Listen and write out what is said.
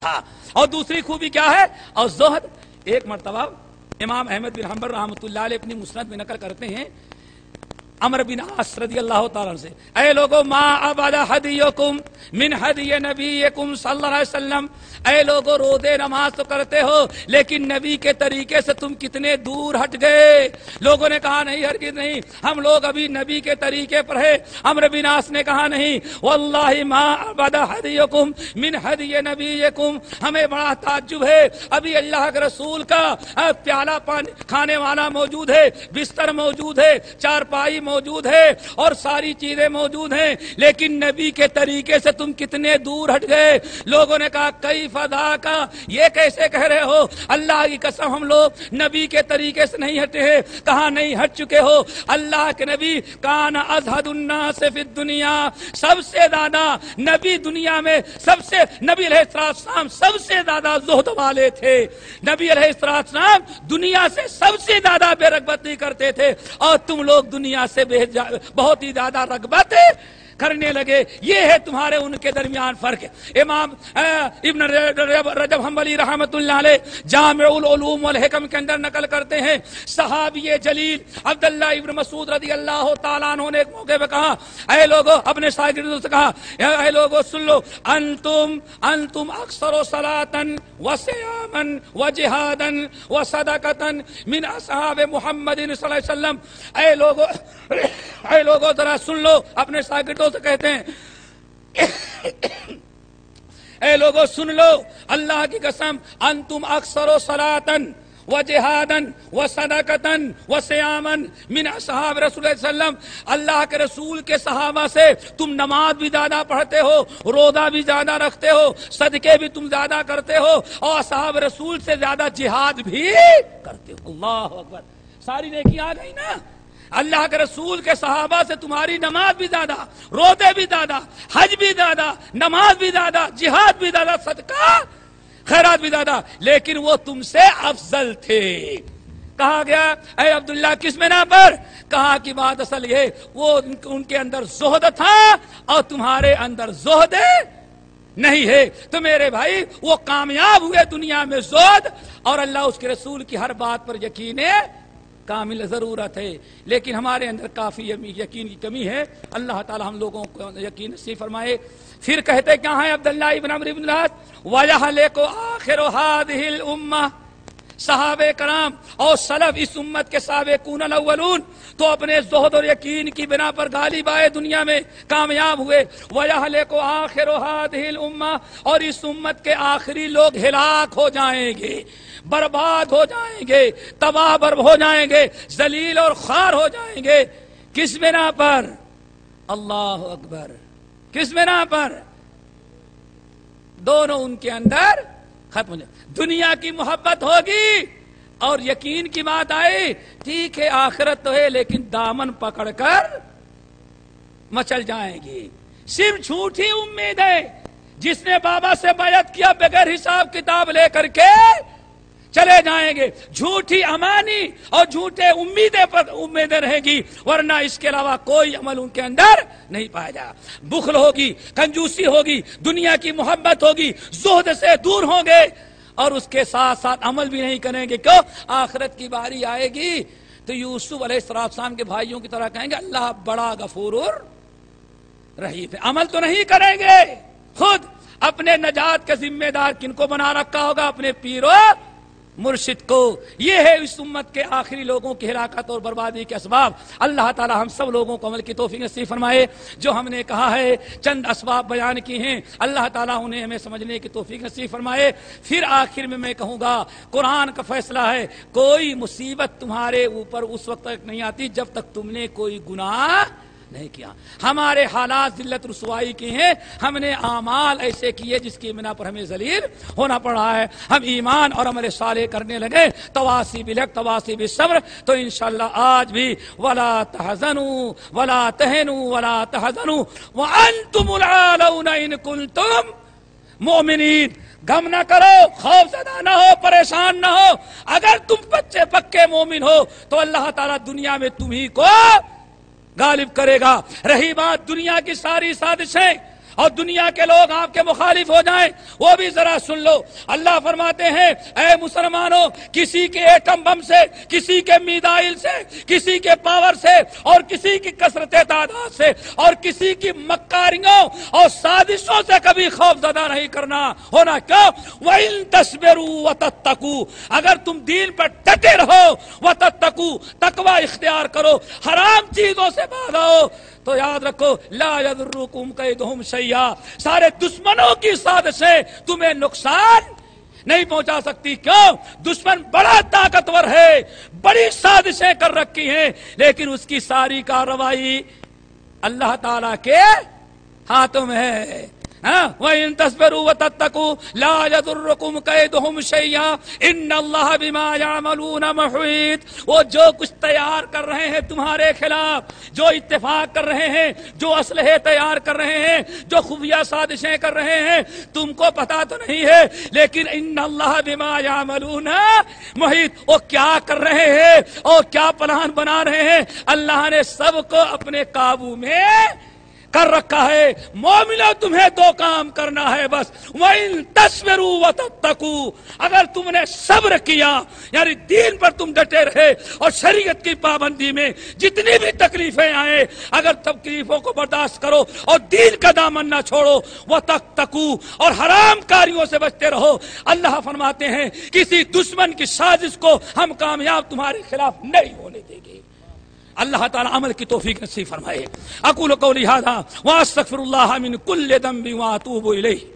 تھا. اور دوسری خوبی کیا ہے؟ اور زہد. ایک مرتبہ امام احمد بن حنبل رحمۃ اللہ علیہ اپنی مسند میں نقل کرتے ہیں عمرو بن عاص رضی اللہ تعالیٰ عنہ سے، اے لوگو ما عبد ہدیکم من ہدی نبیکم صلی اللہ علیہ وسلم، اے لوگو روزے نماز تو کرتے ہو لیکن نبی کے طریقے سے تم کتنے دور ہٹ گئے. لوگوں نے کہا نہیں، ہرگز نہیں، ہم لوگ ابھی نبی کے طریقے پر ہے. عمرو بن عاص نے کہا نہیں، واللہ ما عبد ہدیکم من ہدی نبیکم، ہمیں بڑا تعجب ہے، ابھی اللہ کے رسول کا پیالہ پانی کھانے والا موجود ہے، بستر موجود ہے، چارپائی موجود ہے اور ساری چیزیں موجود ہیں، لیکن نبی کے طریقے سے تم کتنے دور ہٹ گئے. لوگوں نے کہا کئی فضا کا، یہ کیسے کہہ رہے ہو؟ اللہ کی قسم ہم لوگ نبی کے طریقے سے نہیں ہٹے ہیں. کہاں نہیں ہٹ چکے ہو؟ اللہ کے نبی کان ازہد الناس فی الدنیا، سب سے زیادہ نبی دنیا میں نبی علیہ السلام سب سے زیادہ زہد والے تھے. نبی علیہ السلام دنیا سے سب سے زیادہ بے رغبتی کرتے تھے اور تم لوگ دنیا سے بہت ہی زیادہ رغبت کرنے لگے. یہ ہے تمہارے ان کے درمیان فرق. امام ابن رجب حنبلی رحمۃ اللہ علیہ جامع العلوم والحکم کے اندر نقل کرتے ہیں، صحابی جلیل عبداللہ ابن مسعود رضی اللہ تعالیٰ عنہ نے ایک موقع پہ کہا، اے لوگو، اپنے شاگردوں سے کہا، اے لوگو سن لو، انتم اکثر صلاۃ وصیاما وجہادا وصدقۃ من اصحاب محمد صلی اللہ علیہ وسلم. اے لوگو ذرا سن لو، اپنے شاگردوں سے کہتے ہیں اے لوگو سن لو، اللہ کی قسم، انتم اکثر صلاۃ وجہادا وصدقۃ وصیاما من اصحاب رسول اللہ صلی اللہ علیہ وسلم، اللہ کے رسول کے صحابہ سے تم نماز بھی زیادہ پڑھتے ہو، روزہ بھی زیادہ رکھتے ہو، صدقے بھی تم زیادہ کرتے ہو اور اصحاب رسول سے زیادہ جہاد بھی کرتے ہو. اللہ اکبر، ساری نیکی آ گئی نا. اللہ کے رسول کے صحابہ سے تمہاری نماز بھی زیادہ، روزے بھی زیادہ، حج بھی زیادہ، نماز بھی زیادہ، جہاد بھی زیادہ، صدقہ خیرات بھی زیادہ، لیکن وہ تم سے افضل تھے. کہا گیا اے عبداللہ کس بنا پر؟ کہا کہ بات اصل یہ، وہ ان کے اندر زہد تھا اور تمہارے اندر زہد نہیں ہے. تو میرے بھائی وہ کامیاب ہوئے دنیا میں زہد اور اللہ اس کے رسول کی ہر بات پر یقین کامل ضرورت ہے، لیکن ہمارے اندر کافی یقین کی کمی ہے. اللہ تعالی ہم لوگوں کو یقین نصیب فرمائے. پھر کہتے کیا ہیں عبداللہ ابن عمرو بن العاص، وَيَهْلِكُ آخِرُ هَذِهِ الْأُمَّةِ، صحابہ کرام اور سلف اس امت کے سابقون الاولون تو اپنے زہد اور یقین کی بنا پر غالب آئے، دنیا میں کامیاب ہوئے. وَيَهْلِكُ آخِرُ هَذِهِ الْأُمَّةِ، اور اس امت کے آخری لوگ ہلاک ہو جائیں گے، برباد ہو جائیں گے، تباہ برب ہو جائیں گے، ذلیل اور خوار ہو جائیں گے. کس بنا پر؟ اللہ اکبر، کس بنا پر؟ دونوں ان کے اندر ختم ہو جائے. دنیا کی محبت ہوگی اور یقین کی بات آئی، ٹھیک ہے آخرت تو ہے لیکن دامن پکڑ کر مچل جائیں گی. صرف جھوٹی امید ہے. جس نے بابا سے بیعت کیا بغیر حساب کتاب لے کر کے چلے جائیں گے، جھوٹی امانی اور جھوٹے امیدیں رہے گی، ورنہ اس کے علاوہ کوئی عمل ان کے اندر نہیں پایا جائے. بخل ہوگی، کنجوسی ہوگی، دنیا کی محبت ہوگی، زہد سے دور ہوں گے اور اس کے ساتھ ساتھ عمل بھی نہیں کریں گے. کیوں؟ آخرت کی باری آئے گی تو یوسف علیہ السلام کے بھائیوں کی طرح کہیں گے اللہ بڑا غفور رحیم ہے. عمل تو نہیں کریں گے. خود اپنے نجات کے ذمہ دار کن کو بنا رکھا ہوگا؟ اپنے پیرو مرشد کو. یہ ہے اس امت کے آخری لوگوں کی ہلاکت اور بربادی کے اسباب. اللہ تعالی ہم سب لوگوں کو عمل کی توفیق نصیب فرمائے. جو ہم نے کہا ہے چند اسباب بیان کی ہیں، اللہ تعالی انہیں ہمیں سمجھنے کی توفیق نصیب فرمائے. پھر آخر میں کہوں گا قرآن کا فیصلہ ہے، کوئی مصیبت تمہارے اوپر اس وقت تک نہیں آتی جب تک تم نے کوئی گناہ نہیں کیا. ہمارے حالات ذلت رسوائی کی ہیں، ہم نے اعمال ایسے کیے جس کی بنا پر ہمیں ذلیل ہونا پڑا ہے. ہم ایمان اور عمل صالح کرنے لگے، تواصی بالحق تواصی بالصبر، تو انشاءاللہ آج بھی ولا تحزنوا ولا تهنوا ولا تحزنوا وانتم العالون ان کنتم مؤمنین. غم نہ کرو، خوف زدہ نہ ہو، پریشان نہ ہو. اگر تم بچے پکے مومن ہو تو اللہ تعالیٰ دنیا میں تمہیں کو غالب کرے گا. رہی بات دنیا کی ساری سازشیں اور دنیا کے لوگ آپ کے مخالف ہو جائیں وہ بھی ذرا سن لو۔ اللہ فرماتے ہیں اے مسلمانوں، کسی کے ایٹم بم سے، کسی کے میزائل سے، کسی کے پاور سے، اور کسی کی کثرت تعداد سے، اور کسی کی مکاریوں اور سازشوں سے کبھی خوف زدہ نہیں کرنا ہونا۔ کیوں؟ وَإِن تَصْبِرُوا وَتَتَّقُوا، اگر تم دین پر ڈٹے رہو، وَتَتَّقُوا، تقوی اختیار کرو، حرام چیزوں سے بھاگو، تو یاد رکھو لا یضرکم کیدہم شیئا، سارے دشمنوں کی سازشیں تمہیں نقصان نہیں پہنچا سکتی۔ کیوں؟ دشمن بڑا طاقتور ہے، بڑی سازشیں کر رکھی ہیں، لیکن اس کی ساری کارروائی اللہ تعالیٰ کے ہاتھوں میں ہے۔ وَإِن تَصْبِرُوا وَتَتَّقُوا لَا يَضُرُّكُمْ كَيْدُهُمْ شَيْئًا إِنَّ اللَّهَ بِمَا يَعْمَلُونَ مُحِيطٌ، وہ جو کچھ تیار کر رہے ہیں تمہارے خلاف، جو اتفاق کر رہے ہیں، جو اسلحے تیار کر رہے ہیں، جو خفیہ سازشیں کر رہے ہیں، تم کو پتا تو نہیں ہے، لیکن إِنَّ اللَّهَ بِمَا يَعْمَلُونَ مُحِيطٌ، وہ کیا کر رہے ہیں اور کیا پلان بنا رہے ہیں، اللہ نے سب کو اپنے قابو میں کر رکھا ہے۔ مومنوں تمہیں دو کام کرنا ہے بس، وَإِن تَصْبِرُوا وَتَتَّقُوا، اگر تم نے صبر کیا، یعنی دین پر تم ڈٹے رہے اور شریعت کی پابندی میں جتنی بھی تکلیفیں آئیں، اگر تکلیفوں کو برداشت کرو اور دین کا دامن نہ چھوڑو، وَتَتَّقُوا، اور حرام کاریوں سے بچتے رہو، اللہ فرماتے ہیں کسی دشمن کی سازش کو ہم کامیاب تمہارے خلاف نہیں ہونے دیں گے۔ اللہ تعالیٰ عمل کی توفیق نصیب فرمائے۔ اقول قولی ھذا واستغفر اللہ من کل ذنب واتوب الیہ۔